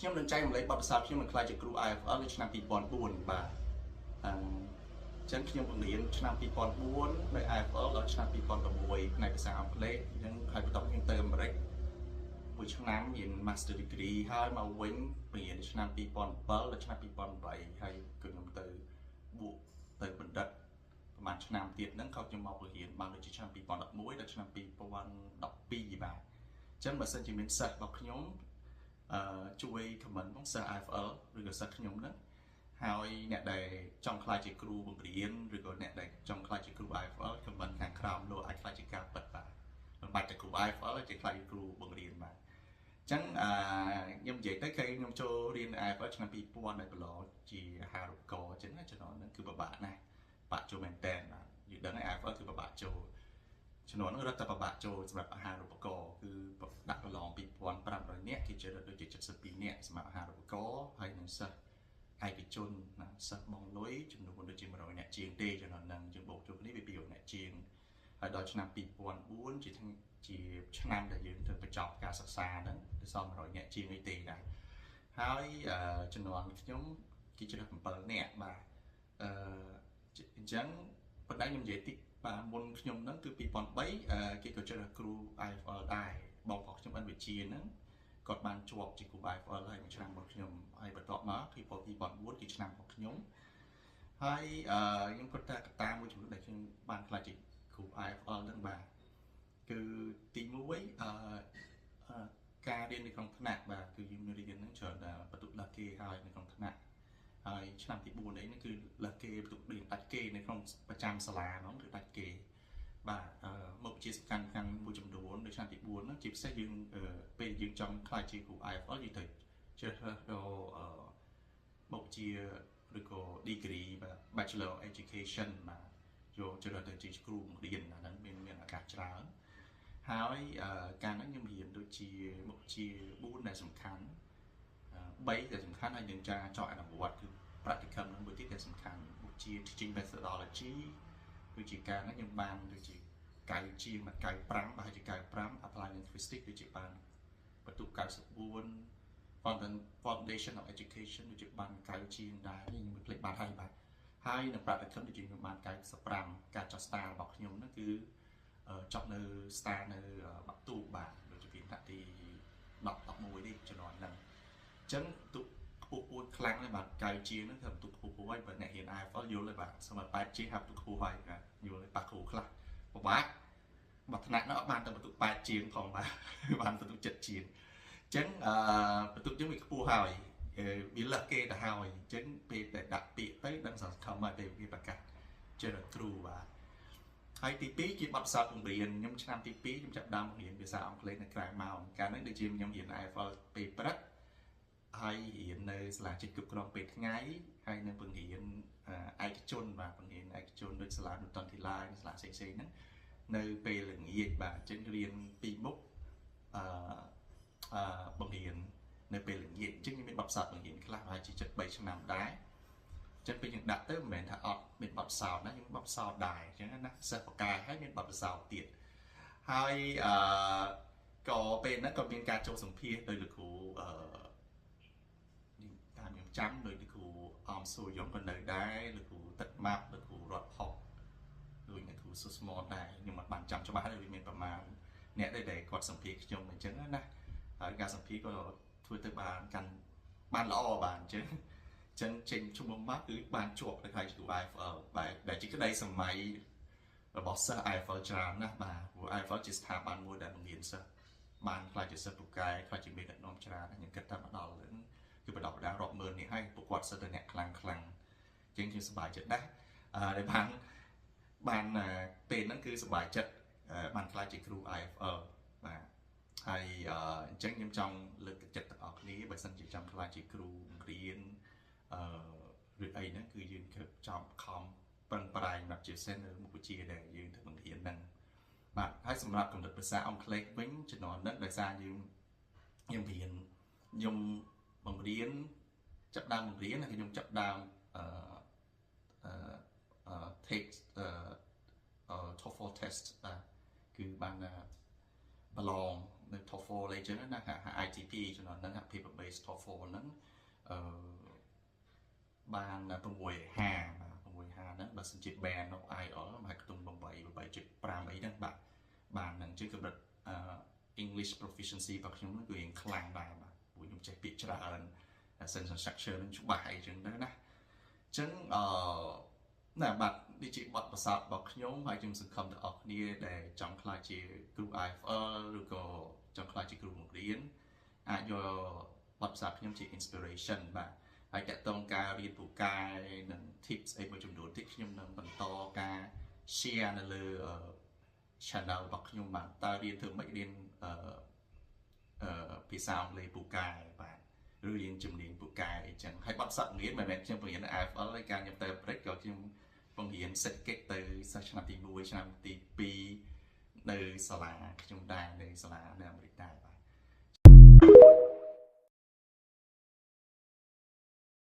ខ្ញុំនឹងចែករំលែកបទពិសោធន៍ខ្ញុំនឹងខ្លាចជាគ្រូ IFL នៅឆ្នាំ2004បាទចឹងខ្ញុំបង្រៀនឆ្នាំ2004នៅ IFL ដល់ឆ្នាំ2006ផ្នែកភាសាអង់គ្លេសអញ្ចឹងហើយបន្ទាប់ខ្ញុំទៅអាមេរិកមួយឆ្នាំរៀន Master Degree ហើយមកវិញបង្រៀនឆ្នាំ2007ដល់ឆ្នាំ2008ហើយគឺខ្ញុំទៅបួកទៅបណ្ឌិតប្រហែលឆ្នាំទៀតហ្នឹងក៏ខ្ញុំមកបង្រៀនបានដូចជាឆ្នាំ2011ដល់ឆ្នាំ2012បាទអញ្ចឹងបើសិនជាមានសិស្សរបស់ខ្ញុំជួយ comment ផងសិស្ស IFL ឬក៏សិស្សខ្ញុំហ្នឹងហើយអ្នកដែលចង់ខ្លាចជាគ្រូបង្រៀនឬក៏អ្នកដែលចង់ខ្លាចជាគ្រូ IFL comment ខាងក្រោមនោះអាចខ្លាចជាការពិតបាទមិនបាច់តែគ្រូ IFL ទេខ្លាចជាគ្រូបង្រៀនបាទអញ្ចឹងខ្ញុំនិយាយទៅគឺខ្ញុំចូលរៀន IFL ឆ្នាំ2000នៅប្រឡងជាអាហារូបករណ៍អញ្ចឹងចំណងហ្នឹងគឺពិបាកណាស់បាក់ចូលមែនតើបាទយល់ដឹងហើយ IFL គឺពិបាកចូលចំនួនហ្នឹងរត់តែពិបាកចូលសម្រាប់អាហារូបករណ៍គឺដាក់ប្រឡង2500នាក់គេជ្រើសរើសដូចជា72នាក់សម្រាប់អាហារូបករណ៍ហើយនឹងសិស្សឯកជនណាសិស្សបងលុយចំនួនដូចជា100នាក់ជាងទេចំណុចហ្នឹងយើងបូកចូលគ្នាវា200នាក់ជាងហើយដល់ឆ្នាំ2004ជាឆ្នាំដែលយើងធ្វើបញ្ចប់ការសិក្សាហ្នឹងទៅសល់100នាក់ជាងអីទេដែរហើយចំនួនខ្ញុំគេជ្រើស7នាក់បាទអញ្ចឹងប៉ុន្តែខ្ញុំនិយាយតិចបាទមុនខ្ញុំហ្នឹងគឺ2003គេក៏ជ្រើសគ្រូ IFL ដែរបងប្រុសខ្ញុំអិនវិជាហ្នឹងគាត់បានជាប់ជាគ្រូ IFL ហើយមួយឆ្នាំមុនខ្ញុំហើយបន្ទាប់មកគឺ2004គឺឆ្នាំរបស់ខ្ញុំហើយខ្ញុំគាត់ថាកត្តាមួយចំនួនដែលខ្ញុំបានខ្លាចជាគ្រូ IFL ហ្នឹងបាទគឺទី1ការរៀននៅក្នុងថ្នាក់បាទគឺយើងរៀនហ្នឹងច្រើនបន្ទុកដល់គេហើយនៅក្នុងថ្នាក់ហើយឆ្នាំទី4នេះគឺលើគេបន្ទុករៀនដាច់គេនៅក្នុងប្រចាំសាលាហ្នឹងគឺដាច់គេបាទមុខវិជ្ជាសំខាន់មួយចំនួននៅឆ្នាំទី4ហ្នឹងជាពិសេសយើងពេលយើងចង់ខ្លាចជាគ្រូ IFL យើងត្រូវជ្រើសរើសដល់មុខវិជ្ជាឬក៏ degree បាទ Bachelor of Education បាទយកជ្រើសទៅជាគ្រូបង្រៀនអាហ្នឹងមានឱកាសច្រើនហើយការហ្នឹងខ្ញុំរៀនដូចជាមុខវិជ្ជា4ដែលសំខាន់3ដែលសំខាន់ហើយនឹងចង់អនុវត្តគឺ practicum ហ្នឹងមួយទៀតដែលសំខាន់មុខវិជ្ជា teaching methodology គឺជាការហ្នឹងខ្ញុំបានដូចជា9ជាង95ប្រហែលជា95 apply linguistic ដូចជាបានបន្ទុក94 foundation of education ដូចជាបាន9ជាងដែរខ្ញុំមិនភ្លេចបានហើយនៅ practicum ដូចជាខ្ញុំបាន95ការចោះ star របស់ខ្ញុំហ្នឹងគឺចប់នៅ star នៅបាក់ទូបាទដូចជាពីថ្នាក់ទី10 11នេះជំនាន់ហ្នឹងអញ្ចឹងទុកខ្ពស់ពួនខ្លាំងហើយបាទ9ជាងហ្នឹងគឺបន្ទុកខ្ពស់ហើយបើអ្នករៀន IFL យល់ហើយបាទសម្រាប់8ជាងហាប់បន្ទុកខ្ពស់ហើយបាទយល់ហើយប៉ះគ្រូខ្លះពិបាកបើថ្នាក់នោះអត់បានតែបន្ទុក8ជាងផងបាទបានបន្ទុក7ជាងអញ្ចឹងបន្ទុកយើងវាខ្ពស់ហើយវាលើសគេទៅហើយអញ្ចឹងពេលតែដាក់ពាក្យទៅដឹងសង្ឃឹមហើយពេលវាប្រកាសជាគ្រូបាទហើយទី2ជាបទពិសោធន៍បង្រៀនខ្ញុំឆ្នាំទី2ខ្ញុំចាប់ដើមបង្រៀនភាសាអង់គ្លេសនៅក្រៅម៉ោងកាលនោះដូចជាខ្ញុំរៀន IFL ពេលព្រឹកហើយរៀននៅសាលាជាតិគ្រប់គ្រងពេលថ្ងៃហើយនៅបង្រៀនឯកជនបាទបង្រៀនឯកជនដូចសាលានុតន្តិឡាយសាលាផ្សេងៗហ្នឹងនៅពេលល្ងាចបាទអញ្ចឹងរៀន2មុខបង្រៀននៅពេលល្ងាចអញ្ចឹងខ្ញុំមានបទពិសោធន៍បង្រៀនខ្លះប្រហែលជា3ឆ្នាំដែរអញ្ចឹងពេលយើងដាក់ទៅមិនមែនថាអត់មានបទពិសោធន៍ណាខ្ញុំបទពិសោធន៍ដែរអញ្ចឹងណាសិស្សបកាយហើយមានបទពិសោធន៍ទៀតហើយក៏ពេលហ្នឹងក៏មានការចូលសម្ភាសដោយលោកគ្រូតាមខ្ញុំចាំដោយលោកគ្រូអមស៊ូយ៉ុងក៏នៅដែរលោកគ្រូទឹកម៉ាប់លោកគ្រូរត់ផុកដូចអ្នកគ្រូសុស្មតដែរខ្ញុំមិនបានចាំច្បាស់ទេវាមានប្រមាណអ្នកដែលគាត់សម្ភាសខ្ញុំអញ្ចឹងណាហើយការសម្ភាសក៏ធ្វើទៅបានល្អបាទអញ្ចឹងចេញឈ្មោះមកគឺបានជាប់ទៅខ្លាយជាគ្រូ IFL បាទដែលជាក្តីសម័យរបស់សិស្ស IFL ច្រើនណាស់បាទព្រោះ IFL ជាស្ថាប័នមួយដែលបង្រៀនសិស្សបានខ្លាចជាសិស្សពូកែខ្លាចជាមេដឹកនាំច្រើនខ្ញុំគិតថាមកដល់គឺបដិបដារាប់ម៉ឺននេះហើយពួកគាត់សិស្សតែអ្នកខ្លាំងអញ្ចឹងខ្ញុំសប្បាយចិត្តណាស់ដែលបានពេលហ្នឹងគឺសប្បាយចិត្តបានខ្លាចជាគ្រូ IFL បាទហើយអញ្ចឹងខ្ញុំចង់លើកទឹកចិត្តទាំងអស់គ្នាបើសិនជាចង់ខ្លាចជាគ្រូបង្រៀនឬអីហ្នឹងគឺយើងចំខំប្រឹងប្រែងមកជាសិននៅមុខវិជ្ជាដែលយើងធ្វើបង្រៀនហ្នឹងបាទហើយសម្រាប់កម្រិតភាសាអង់គ្លេសវិញជំនាន់ហ្នឹងដោយសារខ្ញុំបង្រៀនចាប់ដើមបង្រៀនហើយខ្ញុំចាប់ដើមtake TOEFL test បាទគឺបានប្រឡង នៅ TOEFL អីចឹងណាហា ITP ចំណុចហ្នឹងហា paper based TOEFL ហ្នឹងបាន6.5ហ្នឹងបើសិនជា band នៅ IELTS មកខ្ទង់8.5អីហ្នឹងបានហ្នឹងជាកម្រិតEnglish proficiency របស់ខ្ញុំហ្នឹងគឺរៀងខ្លាំងដែរបាទព្រោះខ្ញុំចេះពាក្យច្រើន sentence structure នឹងច្បាស់អីចឹងទៅណាអញ្ចឹងណាបាទនេះជាបទពិសោធន៍របស់ខ្ញុំហើយខ្ញុំសង្ឃឹមទាំងអស់គ្នាដែលចង់ក្លាយជាគ្រូ IFL ឬក៏ចង់ក្លាយជាគ្រូបង្រៀនអាចយកបទពិសោធន៍ខ្ញុំជា inspiration បាទហើយតកតងការរៀនពូកែនិង tips អីមួយចំនួនទៀតខ្ញុំនឹងបន្តការ share នៅលើ channel របស់ខ្ញុំបាទតើរៀនធ្វើម៉េចរៀនភាសាអង់គ្លេសពូកែបាទឬរៀនជំនាញពូកែអីចឹងហើយបទពិសោធន៍បង្រៀនមិនមែនខ្ញុំបង្រៀននៅ IFL ហើយការខ្ញុំទៅអាមេរិកក៏ខ្ញុំបង្រៀនសេដ្ឋកិច្ចទៅសិស្សឆ្នាំទី1ឆ្នាំទី2នៅសាលាខ្ញុំដែរនៅសាលានៅអាមេរិកដែរ